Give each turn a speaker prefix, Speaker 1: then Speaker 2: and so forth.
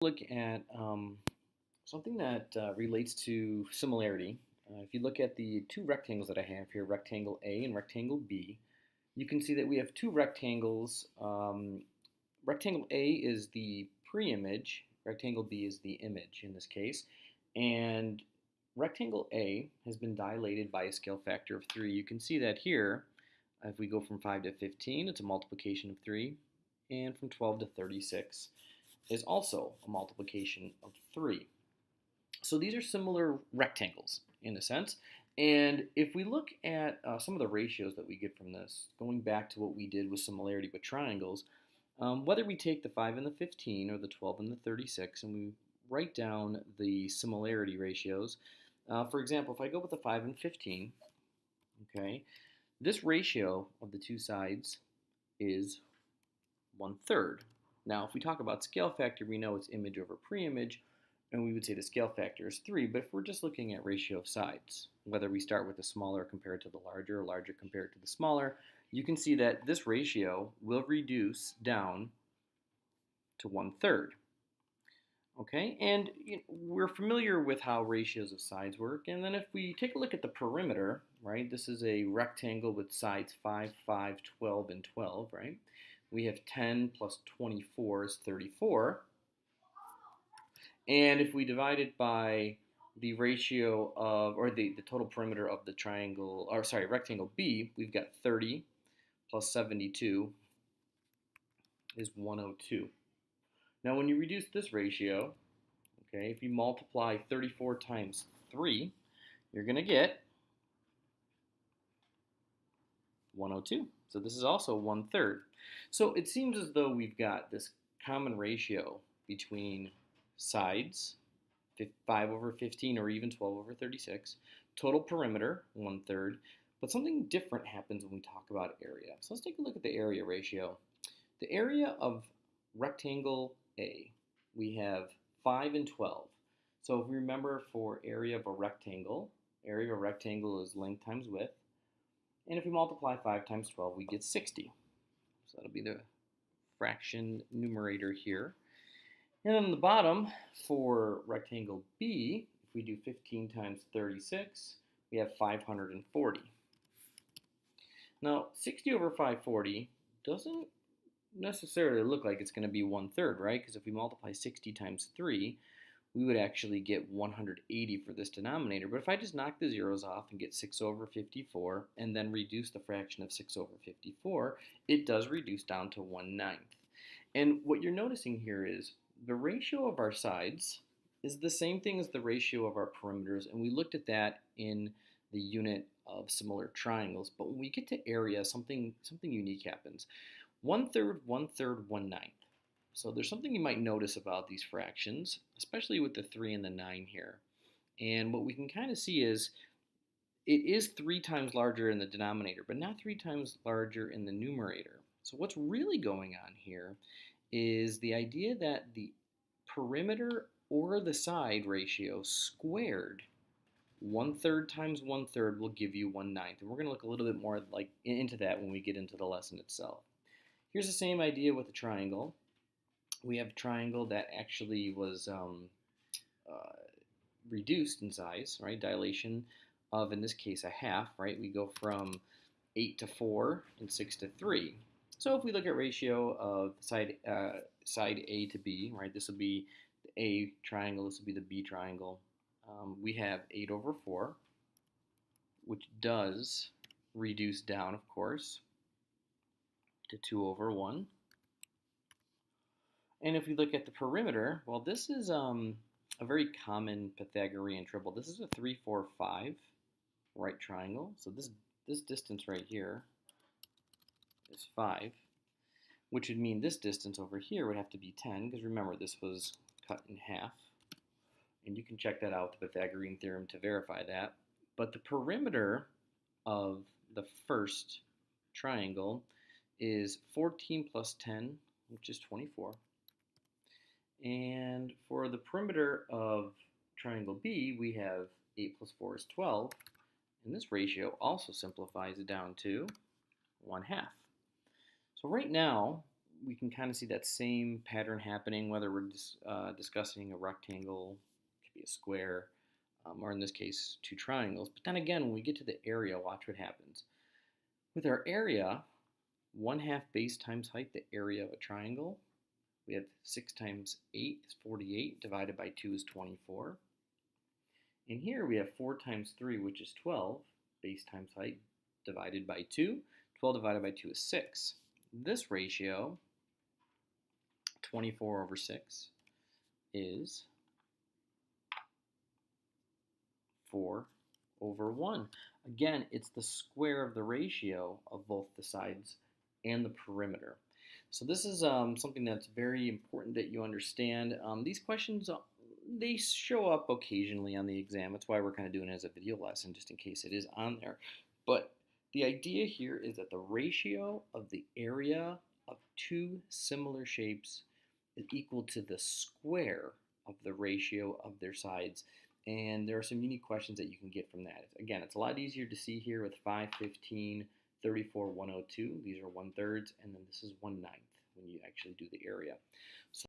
Speaker 1: Look at something that relates to similarity. If you look at the two rectangles that I have here, rectangle A and rectangle B, you can see that we have two rectangles. Rectangle A is the pre-image, rectangle B is the image in this case, and rectangle A has been dilated by a scale factor of 3. You can see that here. If we go from 5 to 15, it's a multiplication of 3, and from 12 to 36 is also a multiplication of 3. So these are similar rectangles in a sense. And if we look at some of the ratios that we get from this, going back to what we did with similarity with triangles, whether we take the 5 and the 15 or the 12 and the 36 and we write down the similarity ratios, for example, if I go with the 5 and 15, okay, this ratio of the two sides is 1/3. Now, if we talk about scale factor, we know it's image over pre-image, and we would say the scale factor is 3, but if we're just looking at ratio of sides, whether we start with the smaller compared to the larger or larger compared to the smaller, you can see that this ratio will reduce down to 1/3. Okay, and we're familiar with how ratios of sides work, and then if we take a look at the perimeter, right, this is a rectangle with sides 5, 5, 12, and 12, right? We have 10 plus 24 is 34. And if we divide it by the ratio of, or the total perimeter of the triangle, or sorry, rectangle B, we've got 30 plus 72 is 102. Now when you reduce this ratio, okay, if you multiply 34 times 3, you're going to get 102. So this is also 1/3. So it seems as though we've got this common ratio between sides, 5 over 15 or even 12 over 36, total perimeter, 1/3, but something different happens when we talk about area. So let's take a look at the area ratio. The area of rectangle A, we have 5 and 12. So if we remember for area of a rectangle is length times width. And if we multiply 5 times 12, we get 60. So that'll be the fraction numerator here. And then on the bottom, for rectangle B, if we do 15 times 36, we have 540. Now, 60 over 540 doesn't necessarily look like it's going to be 1/3, right? Because if we multiply 60 times 3, we would actually get 180 for this denominator. But if I just knock the zeros off and get 6 over 54 and then reduce the fraction of 6 over 54, it does reduce down to 1/9. And what you're noticing here is the ratio of our sides is the same thing as the ratio of our perimeters, and we looked at that in the unit of similar triangles. But when we get to area, something unique happens. 1/3, 1/3, 1/9. So there's something you might notice about these fractions, especially with the 3 and the 9 here. And what we can kind of see is it is 3 times larger in the denominator, but not 3 times larger in the numerator. So what's really going on here is the idea that the perimeter or the side ratio squared 1/3 times 1/3 will give you 1/9. And we're going to look a little bit more like into that when we get into the lesson itself. Here's the same idea with a triangle. We have a triangle that actually was reduced in size, right? Dilation of, in this case, a half, right? We go from 8 to 4 and 6 to 3. So if we look at ratio of side A to B, right? This will be the A triangle, this will be the B triangle. We have 8 over 4, which does reduce down, of course, to 2 over 1. And if we look at the perimeter, well, this is a very common Pythagorean triple. This is a 3, 4, 5 right triangle. So this distance right here is 5, which would mean this distance over here would have to be 10, because remember, this was cut in half. And you can check that out with the Pythagorean theorem to verify that. But the perimeter of the first triangle is 14 plus 10, which is 24. And for the perimeter of triangle B, we have 8 plus 4 is 12. And this ratio also simplifies it down to 1/2. So right now, we can kind of see that same pattern happening, whether we're discussing a rectangle, it could be a square, or in this case, two triangles. But then again, when we get to the area, watch what happens. With our area, 1/2 base times height, the area of a triangle. We have 6 times 8 is 48, divided by 2 is 24. And here we have 4 times 3, which is 12, base times height, divided by 2. 12 divided by 2 is 6. This ratio, 24 over 6, is 4 over 1. Again, it's the square of the ratio of both the sides and the perimeter. So this is something that's very important that you understand. These questions, they show up occasionally on the exam. That's why we're kind of doing it as a video lesson, just in case it is on there. But the idea here is that the ratio of the area of two similar shapes is equal to the square of the ratio of their sides. And there are some unique questions that you can get from that. Again, it's a lot easier to see here with 5, 15, 34, 102. These are 1/3, and then this is 1/9 when you actually do the area. So